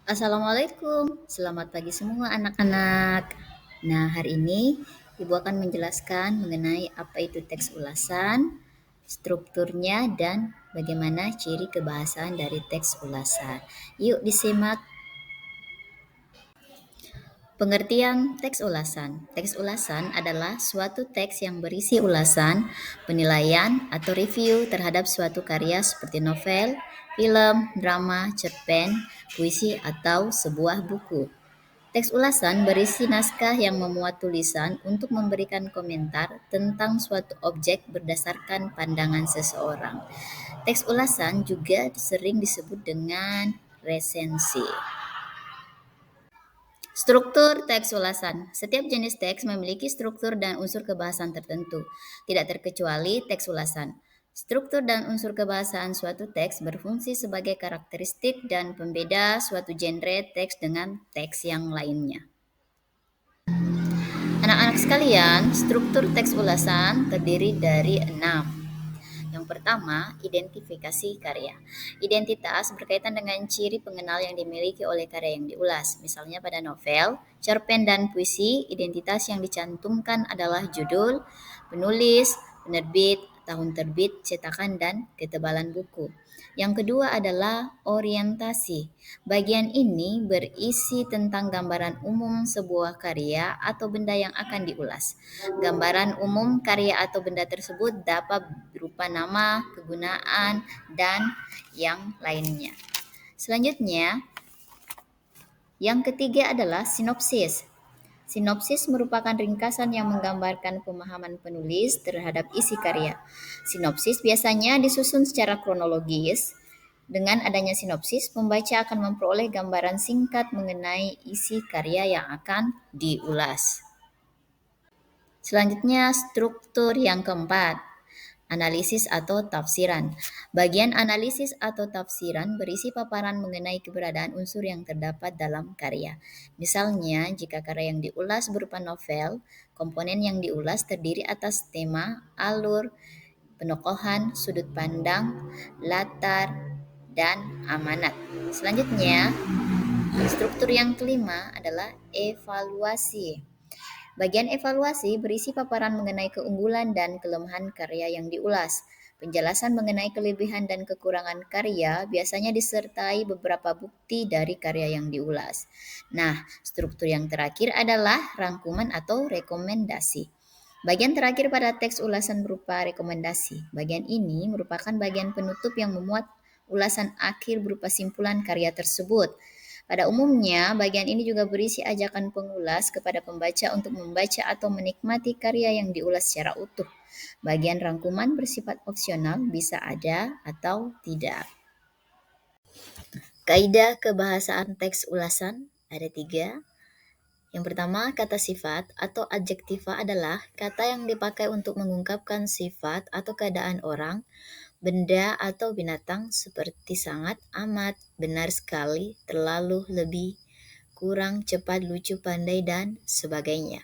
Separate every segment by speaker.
Speaker 1: Assalamualaikum, selamat pagi semua anak-anak. Nah, hari ini Ibu akan menjelaskan mengenai apa itu teks ulasan, strukturnya, dan bagaimana ciri kebahasaan dari teks ulasan. Yuk disimak. Pengertian teks ulasan. Teks ulasan adalah suatu teks yang berisi ulasan, penilaian, atau review terhadap suatu karya seperti novel, film, drama, cerpen, puisi, atau sebuah buku. Teks ulasan berisi naskah yang memuat tulisan untuk memberikan komentar tentang suatu objek berdasarkan pandangan seseorang. Teks ulasan juga sering disebut dengan resensi. Struktur teks ulasan. Setiap jenis teks memiliki struktur dan unsur kebahasan tertentu, tidak terkecuali teks ulasan. Struktur dan unsur kebahasaan suatu teks berfungsi sebagai karakteristik dan pembeda suatu genre teks dengan teks yang lainnya. Anak-anak sekalian, struktur teks ulasan terdiri dari 6. Yang pertama, identifikasi karya. Identitas berkaitan dengan ciri pengenal yang dimiliki oleh karya yang diulas. Misalnya pada novel, cerpen, dan puisi, identitas yang dicantumkan adalah judul, penulis, penerbit, tahun terbit, cetakan, dan ketebalan buku. Yang kedua adalah orientasi. Bagian ini berisi tentang gambaran umum sebuah karya atau benda yang akan diulas. Gambaran umum karya atau benda tersebut dapat berupa nama, kegunaan, dan yang lainnya. Selanjutnya, yang ketiga adalah sinopsis. Sinopsis merupakan ringkasan yang menggambarkan pemahaman penulis terhadap isi karya. Sinopsis biasanya disusun secara kronologis. Dengan adanya sinopsis, pembaca akan memperoleh gambaran singkat mengenai isi karya yang akan diulas. Selanjutnya, struktur yang keempat, analisis atau tafsiran. Bagian analisis atau tafsiran berisi paparan mengenai keberadaan unsur yang terdapat dalam karya. Misalnya, jika karya yang diulas berupa novel, komponen yang diulas terdiri atas tema, alur, penokohan, sudut pandang, latar, dan amanat. Selanjutnya, struktur yang kelima adalah evaluasi. Bagian evaluasi berisi paparan mengenai keunggulan dan kelemahan karya yang diulas. Penjelasan mengenai kelebihan dan kekurangan karya biasanya disertai beberapa bukti dari karya yang diulas. Nah, struktur yang terakhir adalah rangkuman atau rekomendasi. Bagian terakhir pada teks ulasan berupa rekomendasi. Bagian ini merupakan bagian penutup yang memuat ulasan akhir berupa simpulan karya tersebut. Pada umumnya, bagian ini juga berisi ajakan pengulas kepada pembaca untuk membaca atau menikmati karya yang diulas secara utuh. Bagian rangkuman bersifat opsional, bisa ada atau tidak. Kaidah kebahasaan teks ulasan ada 3. Yang pertama, kata sifat atau adjektiva adalah kata yang dipakai untuk mengungkapkan sifat atau keadaan orang, benda atau binatang seperti sangat, amat, benar sekali, terlalu, lebih, kurang, cepat, lucu, pandai, dan sebagainya.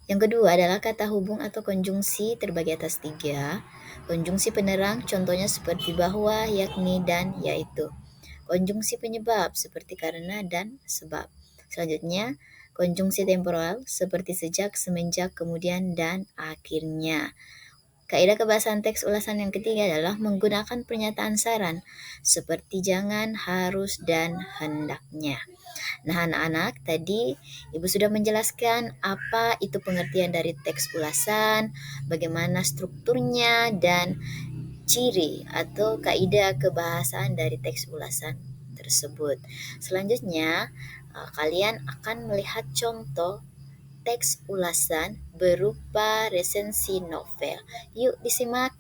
Speaker 1: Yang kedua adalah kata hubung atau konjungsi terbagi atas 3. Konjungsi penerang contohnya seperti bahwa, yakni, dan yaitu. Konjungsi penyebab seperti karena dan sebab. Selanjutnya, konjungsi temporal seperti sejak, semenjak, kemudian, dan akhirnya. Kaidah kebahasaan teks ulasan yang ketiga adalah menggunakan pernyataan saran seperti jangan, harus, dan hendaknya. Nah, anak-anak, tadi Ibu sudah menjelaskan apa itu pengertian dari teks ulasan, bagaimana strukturnya, dan ciri atau kaidah kebahasaan dari teks ulasan tersebut. Selanjutnya, kalian akan melihat contoh teks ulasan berupa resensi novel. Yuk disimak.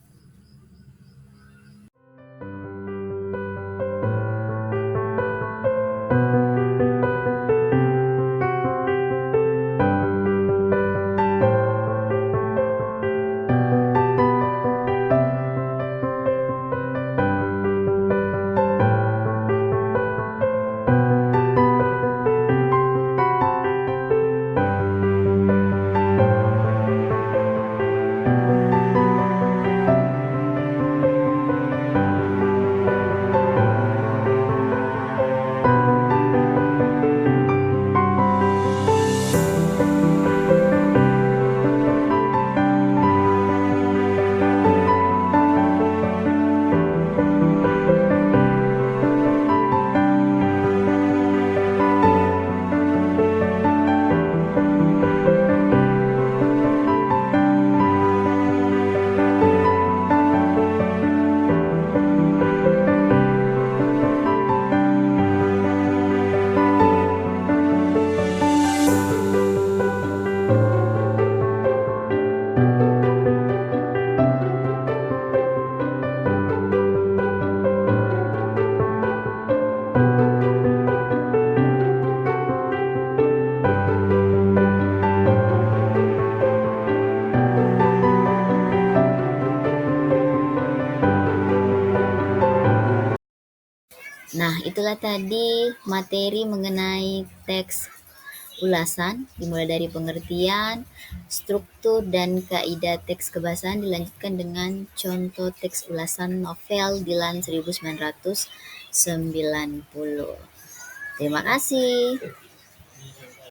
Speaker 1: Nah, itulah tadi materi mengenai teks ulasan, dimulai dari pengertian, struktur, dan kaidah teks kebahasaan. Dilanjutkan dengan contoh teks ulasan novel Dilan 1990. Terima kasih.